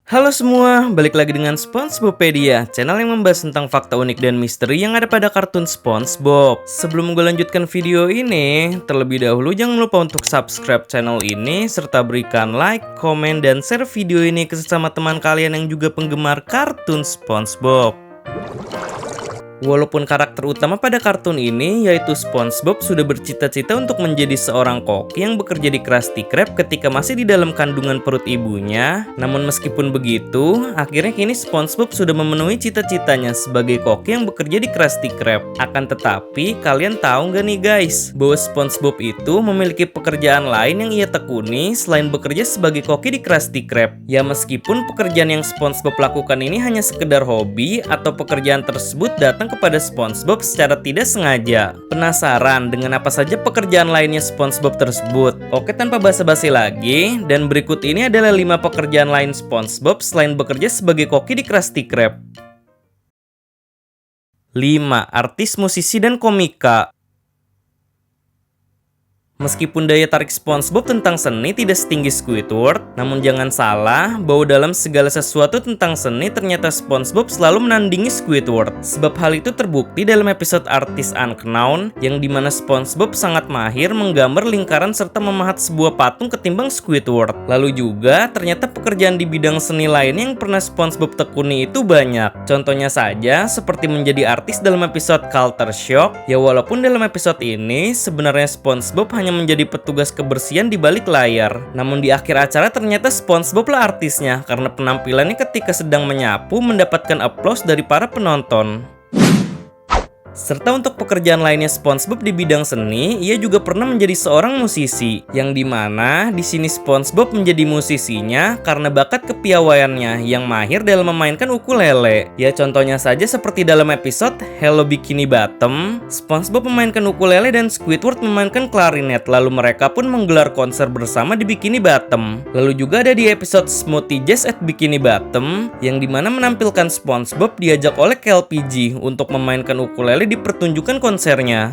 Halo semua, balik lagi dengan SpongeBobpedia, channel yang membahas tentang fakta unik dan misteri yang ada pada kartun SpongeBob. Sebelum gue lanjutkan video ini, terlebih dahulu jangan lupa untuk subscribe channel ini, serta berikan like, komen, dan share video ini ke sesama teman kalian yang juga penggemar kartun SpongeBob. Walaupun karakter utama pada kartun ini, yaitu SpongeBob, sudah bercita-cita untuk menjadi seorang koki yang bekerja di Krusty Krab ketika masih di dalam kandungan perut ibunya. Namun meskipun begitu, akhirnya kini SpongeBob sudah memenuhi cita-citanya sebagai koki yang bekerja di Krusty Krab. Akan tetapi, kalian tahu nggak nih guys, bahwa SpongeBob itu memiliki pekerjaan lain yang ia tekuni selain bekerja sebagai koki di Krusty Krab. Ya meskipun pekerjaan yang SpongeBob lakukan ini hanya sekedar hobi, atau pekerjaan tersebut datang kepada SpongeBob secara tidak sengaja. Penasaran dengan apa saja pekerjaan lainnya SpongeBob tersebut? Oke, tanpa basa-basi lagi, dan berikut ini adalah 5 pekerjaan lain SpongeBob selain bekerja sebagai koki di Krusty Krab. 5. Artis, musisi, dan komika. Meskipun daya tarik SpongeBob tentang seni tidak setinggi Squidward, namun jangan salah bahwa dalam segala sesuatu tentang seni ternyata SpongeBob selalu menandingi Squidward. Sebab hal itu terbukti dalam episode Artist Unknown, yang dimana SpongeBob sangat mahir menggambar lingkaran serta memahat sebuah patung ketimbang Squidward. Lalu juga ternyata pekerjaan di bidang seni lain yang pernah SpongeBob tekuni itu banyak. Contohnya saja seperti menjadi artis dalam episode Culture Shock. Ya walaupun dalam episode ini sebenarnya SpongeBob hanya menjadi petugas kebersihan di balik layar. Namun di akhir acara ternyata SpongeBob lah artisnya karena penampilannya ketika sedang menyapu mendapatkan aplaus dari para penonton. Serta untuk pekerjaan lainnya SpongeBob di bidang seni, ia juga pernah menjadi seorang musisi, yang dimana di sini SpongeBob menjadi musisinya karena bakat kepiawaiannya yang mahir dalam memainkan ukulele. Ya contohnya saja seperti dalam episode Hello Bikini Bottom, SpongeBob memainkan ukulele dan Squidward memainkan klarinet, lalu mereka pun menggelar konser bersama di Bikini Bottom. Lalu juga ada di episode Smoothie Jazz at Bikini Bottom, yang dimana menampilkan SpongeBob diajak oleh KLPG untuk memainkan ukulele di pertunjukan konsernya.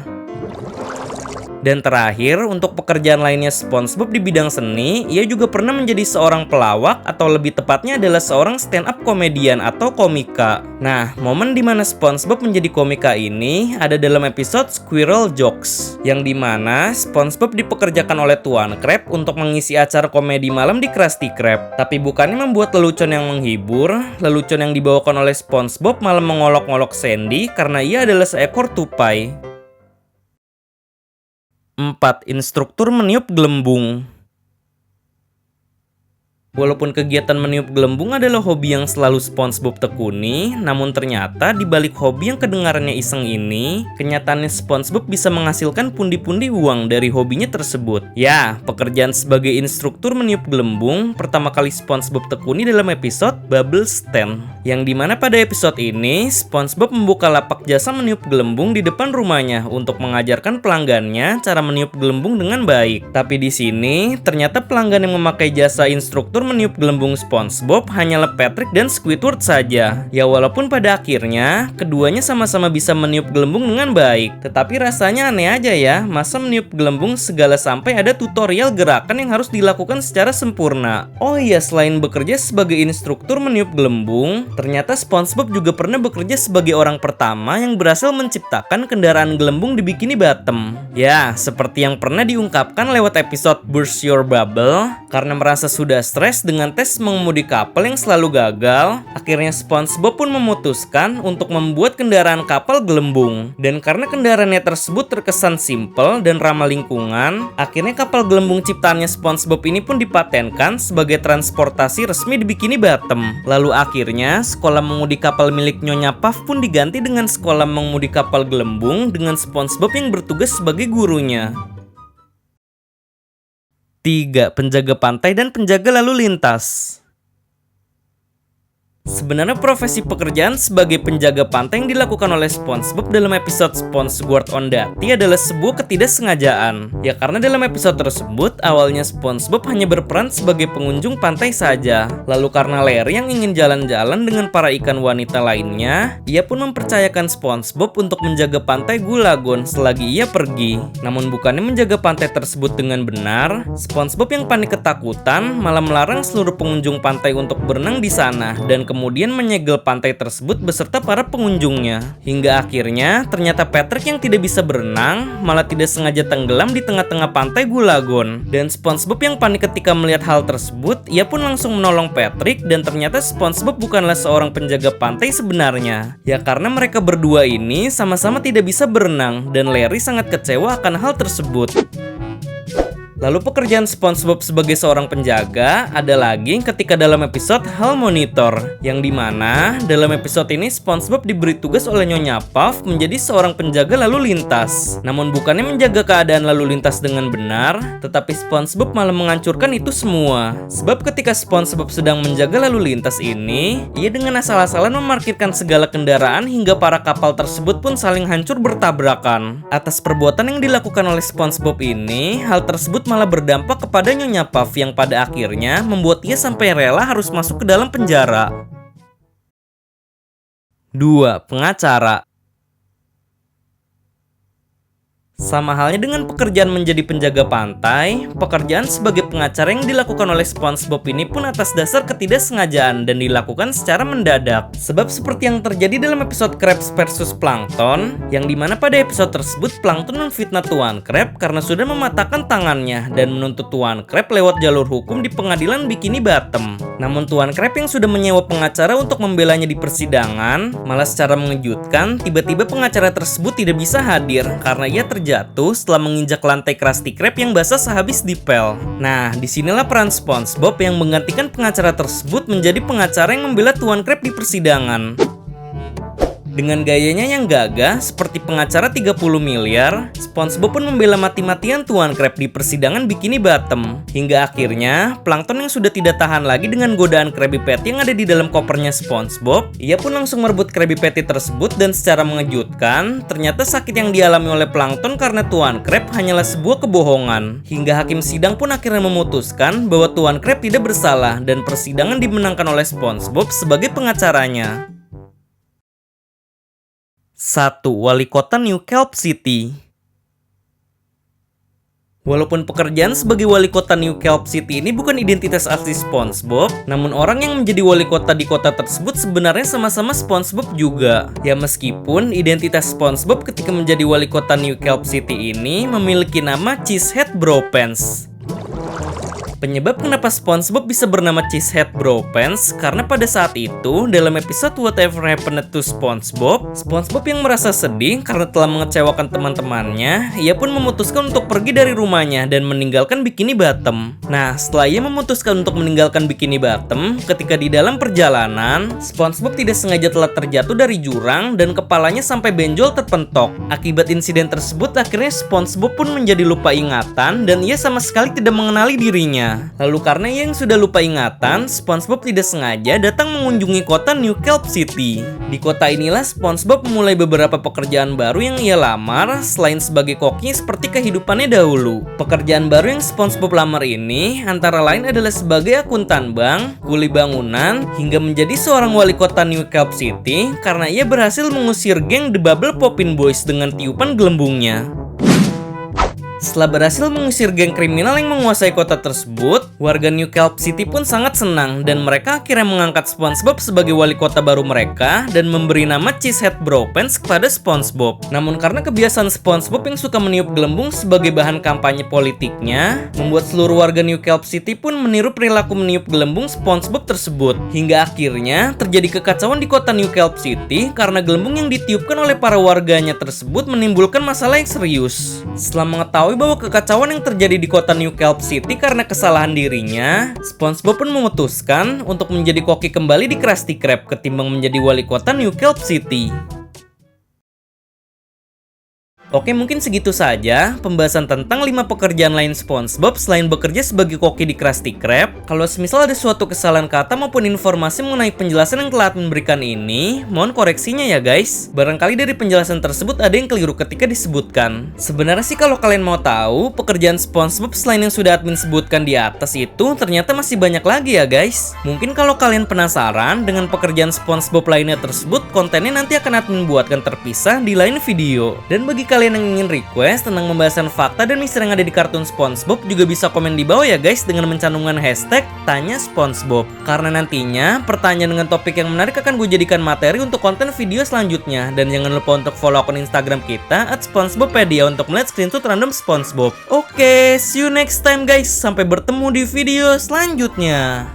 Dan terakhir, untuk pekerjaan lainnya SpongeBob di bidang seni, ia juga pernah menjadi seorang pelawak, atau lebih tepatnya adalah seorang stand-up komedian atau komika. Nah, momen dimana SpongeBob menjadi komika ini ada dalam episode Squirrel Jokes, yang dimana SpongeBob dipekerjakan oleh Tuan Krab untuk mengisi acara komedi malam di Krusty Krab. Tapi bukannya membuat lelucon yang menghibur, lelucon yang dibawakan oleh SpongeBob malah mengolok-olok Sandy karena ia adalah seekor tupai. 4. Instruktur meniup gelembung. Walaupun kegiatan meniup gelembung adalah hobi yang selalu SpongeBob tekuni, namun ternyata di balik hobi yang kedengarannya iseng ini, kenyataannya SpongeBob bisa menghasilkan pundi-pundi uang dari hobinya tersebut. Ya, pekerjaan sebagai instruktur meniup gelembung pertama kali SpongeBob tekuni dalam episode Bubble Stand, yang dimana pada episode ini SpongeBob membuka lapak jasa meniup gelembung di depan rumahnya untuk mengajarkan pelanggannya cara meniup gelembung dengan baik. Tapi di sini ternyata pelanggan yang memakai jasa instruktur meniup gelembung SpongeBob hanyalah Patrick dan Squidward saja. Ya walaupun pada akhirnya keduanya sama-sama bisa meniup gelembung dengan baik, tetapi rasanya aneh aja ya, masa meniup gelembung segala sampai ada tutorial gerakan yang harus dilakukan secara sempurna. Oh iya, selain bekerja sebagai instruktur meniup gelembung, ternyata SpongeBob juga pernah bekerja sebagai orang pertama yang berhasil menciptakan kendaraan gelembung di Bikini Bottom. Ya, seperti yang pernah diungkapkan lewat episode Burst Your Bubble, karena merasa sudah stres dengan tes mengemudi kapal yang selalu gagal, akhirnya SpongeBob pun memutuskan untuk membuat kendaraan kapal gelembung. Dan karena kendaraannya tersebut terkesan simpel dan ramah lingkungan, akhirnya kapal gelembung ciptaannya SpongeBob ini pun dipatenkan sebagai transportasi resmi di Bikini Bottom. Lalu akhirnya sekolah mengemudi kapal milik Nyonya Puff pun diganti dengan sekolah mengemudi kapal gelembung dengan SpongeBob yang bertugas sebagai gurunya. 3. Penjaga pantai dan penjaga lalu lintas. Sebenarnya profesi pekerjaan sebagai penjaga pantai yang dilakukan oleh SpongeBob dalam episode SpongeBob on Daty adalah sebuah ketidaksengajaan. Ya karena dalam episode tersebut awalnya SpongeBob hanya berperan sebagai pengunjung pantai saja. Lalu karena Larry yang ingin jalan-jalan dengan para ikan wanita lainnya, ia pun mempercayakan SpongeBob untuk menjaga pantai Gulagon selagi ia pergi. Namun bukannya menjaga pantai tersebut dengan benar, SpongeBob yang panik ketakutan malah melarang seluruh pengunjung pantai untuk berenang di sana dan kemudian menyegel pantai tersebut beserta para pengunjungnya. Hingga akhirnya ternyata Patrick yang tidak bisa berenang malah tidak sengaja tenggelam di tengah-tengah pantai Gulagon. Dan SpongeBob yang panik ketika melihat hal tersebut, ia pun langsung menolong Patrick dan ternyata SpongeBob bukanlah seorang penjaga pantai sebenarnya. Ya karena mereka berdua ini sama-sama tidak bisa berenang dan Larry sangat kecewa akan hal tersebut. Lalu pekerjaan SpongeBob sebagai seorang penjaga ada lagi ketika dalam episode Hal Monitor, yang dimana dalam episode ini SpongeBob diberi tugas oleh Nyonya Puff menjadi seorang penjaga lalu lintas. Namun bukannya menjaga keadaan lalu lintas dengan benar, tetapi SpongeBob malah menghancurkan itu semua. Sebab ketika SpongeBob sedang menjaga lalu lintas ini, ia dengan asal-asalan memarkirkan segala kendaraan hingga para kapal tersebut pun saling hancur bertabrakan. Atas perbuatan yang dilakukan oleh SpongeBob ini, hal tersebut malah berdampak kepada Nyonya Puff yang pada akhirnya membuat ia sampai rela harus masuk ke dalam penjara. 2. Pengacara. Sama halnya dengan pekerjaan menjadi penjaga pantai, pekerjaan sebagai pengacara yang dilakukan oleh SpongeBob ini pun atas dasar ketidaksengajaan dan dilakukan secara mendadak. Sebab seperti yang terjadi dalam episode Krabs vs Plankton, yang dimana pada episode tersebut Plankton memfitnah Tuan Krab karena sudah mematahkan tangannya dan menuntut Tuan Krab lewat jalur hukum di pengadilan Bikini Bottom. Namun Tuan Krab yang sudah menyewa pengacara untuk membelanya di persidangan, malah secara mengejutkan tiba-tiba pengacara tersebut tidak bisa hadir karena ia terjatuh setelah menginjak lantai Krusty Krab yang basah sehabis dipel. Nah, disinilah peran SpongeBob yang menggantikan pengacara tersebut menjadi pengacara yang membela Tuan Krab di persidangan. Dengan gayanya yang gagah seperti pengacara 30 miliar, SpongeBob pun membela mati-matian Tuan Krab di persidangan Bikini Bottom. Hingga akhirnya, Plankton yang sudah tidak tahan lagi dengan godaan Krabby Patty yang ada di dalam kopernya SpongeBob, ia pun langsung merebut Krabby Patty tersebut dan secara mengejutkan, ternyata sakit yang dialami oleh Plankton karena Tuan Krab hanyalah sebuah kebohongan. Hingga hakim sidang pun akhirnya memutuskan bahwa Tuan Krab tidak bersalah dan persidangan dimenangkan oleh SpongeBob sebagai pengacaranya. 1. Wali Kota New Kelp City. Walaupun pekerjaan sebagai wali kota New Kelp City ini bukan identitas asli SpongeBob, namun orang yang menjadi wali kota di kota tersebut sebenarnya sama-sama SpongeBob juga. Ya meskipun identitas SpongeBob ketika menjadi wali kota New Kelp City ini memiliki nama Cheesehead Bropants. Penyebab kenapa SpongeBob bisa bernama Cheesehead Bropants karena pada saat itu dalam episode Whatever Happened to SpongeBob, SpongeBob yang merasa sedih karena telah mengecewakan teman-temannya, ia pun memutuskan untuk pergi dari rumahnya dan meninggalkan Bikini Bottom. Nah, setelah ia memutuskan untuk meninggalkan Bikini Bottom, ketika di dalam perjalanan, SpongeBob tidak sengaja telah terjatuh dari jurang dan kepalanya sampai benjol terpentok. Akibat insiden tersebut, akhirnya SpongeBob pun menjadi lupa ingatan dan ia sama sekali tidak mengenali dirinya. Lalu karena ia yang sudah lupa ingatan, SpongeBob tidak sengaja datang mengunjungi kota New Kelp City. Di kota inilah SpongeBob memulai beberapa pekerjaan baru yang ia lamar selain sebagai koki seperti kehidupannya dahulu. Pekerjaan baru yang SpongeBob lamar ini antara lain adalah sebagai akuntan bank, kuli bangunan, hingga menjadi seorang wali kota New Kelp City karena ia berhasil mengusir geng The Bubble Poppin' Boys dengan tiupan gelembungnya. Setelah berhasil mengusir geng kriminal yang menguasai kota tersebut, warga New Kelp City pun sangat senang dan mereka akhirnya mengangkat SpongeBob sebagai wali kota baru mereka dan memberi nama Cheesehead Bropants kepada SpongeBob. Namun karena kebiasaan SpongeBob yang suka meniup gelembung sebagai bahan kampanye politiknya, membuat seluruh warga New Kelp City pun meniru perilaku meniup gelembung SpongeBob tersebut. Hingga akhirnya terjadi kekacauan di kota New Kelp City karena gelembung yang ditiupkan oleh para warganya tersebut menimbulkan masalah yang serius. Setelah mengetahui bahwa kekacauan yang terjadi di kota New Kelp City karena kesalahan dirinya, SpongeBob pun memutuskan untuk menjadi koki kembali di Krusty Krab ketimbang menjadi wali kota New Kelp City. Oke, mungkin segitu saja pembahasan tentang 5 pekerjaan lain SpongeBob selain bekerja sebagai koki di Krusty Krab. Kalau semisal ada suatu kesalahan kata maupun informasi mengenai penjelasan yang telah memberikan ini, mohon koreksinya ya guys. Barangkali dari penjelasan tersebut ada yang keliru ketika disebutkan. Sebenarnya sih kalau kalian mau tahu, pekerjaan SpongeBob selain yang sudah admin sebutkan di atas itu ternyata masih banyak lagi ya guys. Mungkin kalau kalian penasaran dengan pekerjaan SpongeBob lainnya tersebut, kontennya nanti akan admin buatkan terpisah di lain video. Dan bagi kalian yang ingin request tentang pembahasan fakta dan misteri yang ada di kartun SpongeBob juga bisa komen di bawah ya guys dengan mencantumkan hashtag Tanya SpongeBob. Karena nantinya pertanyaan dengan topik yang menarik akan gue jadikan materi untuk konten video selanjutnya. Dan jangan lupa untuk follow akun Instagram kita @SpongeBobpedia untuk melihat screenshot random SpongeBob. Oke, see you next time guys. Sampai bertemu di video selanjutnya.